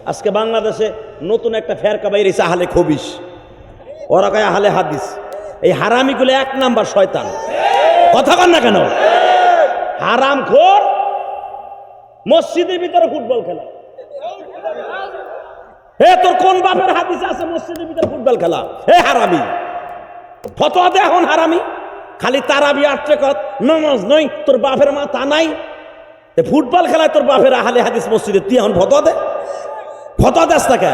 আজকে বাংলাদেশে নতুন একটা ফেরকা বাইরেছে আহলে খবিস, ওরা কয় আহলে হাদিস। এই হারামিগুলো এক নাম্বার শয়তান। কথা কন না কেন? হারামখোর মসজিদের ভিতরে ফুটবল খেলা। হে তোর কোন বাপের হাদিস আছে মসজিদের ভিতরে ফুটবল খেলা? হে হারামি, ফতোয়া দে এখন হারামি। খালি তারাবি আটটে কত নামাজ নই, তোর বাপের মাথা নাই। ফুটবল খেলায় তোর বাপের আহলে হাদিস মসজিদে, তুই এখন ফতোয়া দে? ফতোয়া দেস না কে?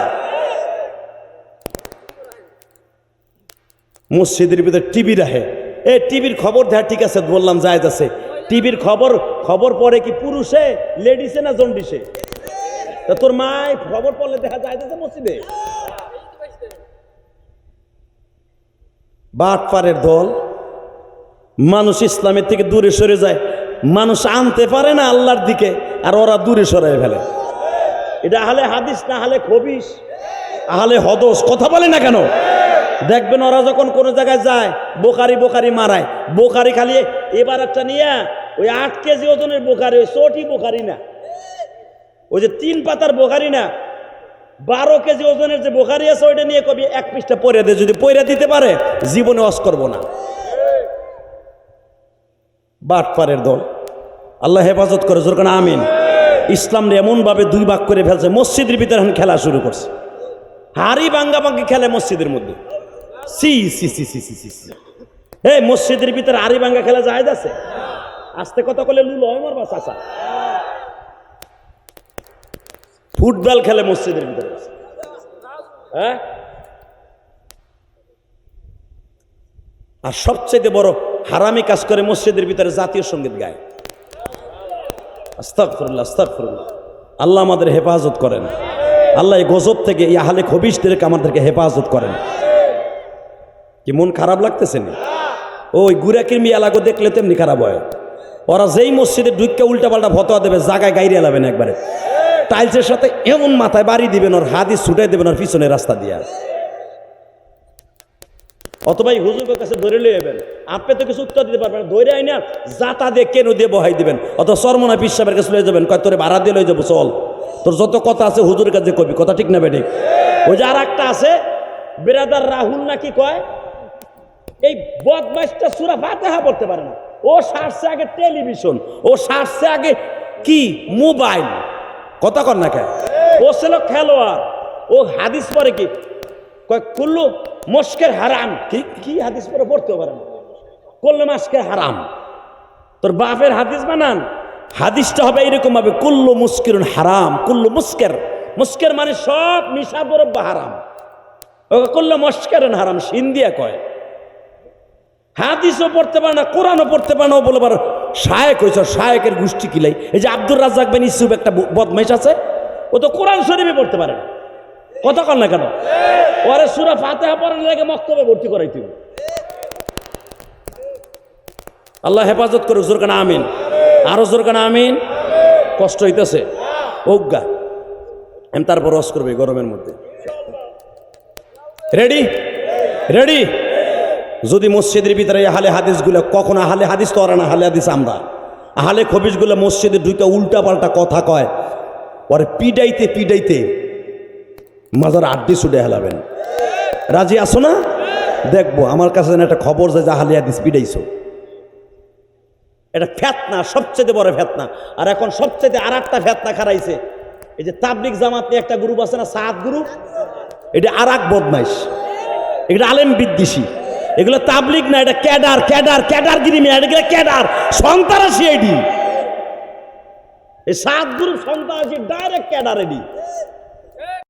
মসজিদের ভিতরে টিভি রাখে, এ টিভির খবর দেখা ঠিক আছে, বললাম জায়েজ আছে। টিভির খবর পড়ে কি পুরুষে, লেডিসে না জন্ডিসে? তা তোর মায় খবর পড়লে দেখা যায় মসজিদে? বাটপারের দল। মানুষ ইসলামের থেকে দূরে সরে যায়, মানুষ আনতে পারে না আল্লাহর দিকে, আর ওরা দূরে সরাই ফেলে। এটা আহলে হাদিস না আহলে খবিস, আহলে হদস। কথা বলে না কেন? দেখবেন ওরা যখন কোনো জায়গায় যায় বোকারি মারায়। বোকারি খালি এবার একটা নিয়ে ওই 8 কেজি ওজনের বোকারি, ওই চটি বোকারি না, ওই যে 3 পাতার বোকারি না, 12 কেজি ওজনের যে বোকারি আছে ওইটা নিয়ে কবি 1 পৃষ্ঠা পড়ে দে। যদি পড়ে দিতে পারে জীবনে ওয়াজ করব না। বাটপারের দল, আল্লাহ হেফাজত করে। জোর করে আমিন। ইসলাম এমন ভাবে 2 ভাগ করে ফেলছে, মসজিদের ভিতরে এখন খেলা শুরু করছে। হাড়ি ভাঙ্গি খেলে মসজিদের মধ্যে। সি সি সি সি সি সি। এই মসজিদের ভিতরে হাড়ি ভাঙ্গা খেলা জায়েজ আছে? আস্তে কথা বলে লুল হয় মারবা চাচা। ফুটবল খেলে মসজিদের ভিতরে। হ্যাঁ, আর সবচেয়ে বড় হারামি কাজ করে মসজিদের ভিতরে জাতীয় সঙ্গীত গায়। আস্তাগফিরুল্লাহ, আস্তাগফিরুল্লাহ। আল্লাহ আমাদের হেফাজত করেন। আল্লাহ এই গজব থেকে, এই আহলে খবিসদেরকে আমাদেরকে হেফাজত করেন। কি মন খারাপ লাগতেছে না? ওই গুরাকির এলাকা দেখলে তেমনি খারাপ হয়। ওরা যেই মসজিদে ঢুকে উল্টাপাল্টা ফতোয়া দেবে, জায়গায় গাইরে এলাবেন একবারে, টাইলসের সাথে এমন মাথায় বাড়ি দিবেন, ওর হাদিস ছুটাই দেবেন ওর পিছনে রাস্তা দিয়ে। অথবা হুজুরের কাছে ধরে লিয়ে যাবেন, আপনি তো কিছু উত্তর দিতে পারবেন না, ধরে আই না জাতা দিয়ে কেন দিয়ে বহাই দিবেন। অথবা সরমনা পীর সাহেবের কাছে লয়ে যাবেন, কয় তোরে ভাড়া দিয়ে লয়ে যাবো, চল তোর যত কথা আছে হুজুরের কাছে কবি। কথা ঠিক না বেঠিক? ওই যে আর একটা আছে বেরাদার রাহুল নাকি কয়, এই বদমাইশটা সূরা ফাতিহা পড়তে পারে না। ও সারছে আগে টেলিভিশন, ও সারছে আগে কি মোবাইল। কথা কর না কেন? ও ছিল খেলোয়াড়, ও হাদিস পড়ে কি কয় কুল্লু মুশকির হারাম। কি হাদিস পড়তে পারে না? কুল্লু মুশকির হারাম। তোর বাপের হাদিস বানান। হাদিসটা হবে এরকম ভাবে, কুল্লু মুস্কিরুন হারাম। কুল্লু মুস্কির মানে সব নিশা দ্রব্য হারাম। ওকে কুল্লু মুস্কিরুন হারাম শিন দিয়া কয়। হাদিসও পড়তে পারে না, কোরআনও পড়তে পারে না। ও বলে পারে শায়েক হয়েছে, শায়েকের গোষ্ঠী কিলাই। এই যে আব্দুর রাজ্জাক বিন ইউসুফ একটা বদমাইশ আছে, ও তো কোরআন শরীফে পড়তে পারে না। কথা কন না কেন? ওরে সূরা ফাতিহা পড়ার লাগে মক্তবে ভর্তি করাইতে হবে। আল্লাহ হেফাজত করে। জোর কানা আমিন। আরো জোর কানা আমিন। কষ্ট হইতেছে ওগা, আমি তারপর রস করবে গরমের মধ্যে। Ready ready. যদি মসজিদের ভিতরে আহলে হাদিসগুলো, কখন আহলে হাদিস তো ওরা না, আহলে হাদিস আমরা, আহলে খবিসগুলো মসজিদে ঢুকে উল্টা পাল্টা কথা কয়, ওরে পিডাইতে মাজার আড্ডি ছুটে হেলাবেন। রাজি আসো না? দেখবো আমার কাছে একটা খবর যে আহলে হাদিস পিডাইছো। এটা ফেতনা, সবচেয়ে বড় ফেতনা। আর এখন সবচেয়ে আর একটা ফেতনা খারাইছে, এই যে তাবলিগ জামাত নিয়ে একটা গ্রুপ আছে না, সাত গ্রুপ, এটা আর এক বদমাইশ। এটা আলেম বিদ্বেষী। এগুলো তাবলিগ না, এটা ক্যাডারগিরি মেয়ে, এটা ক্যাডার সন্ত্রাসী। এই সাত গ্রুপ সন্ত্রাসী, ডাইরেক্ট ক্যাডার।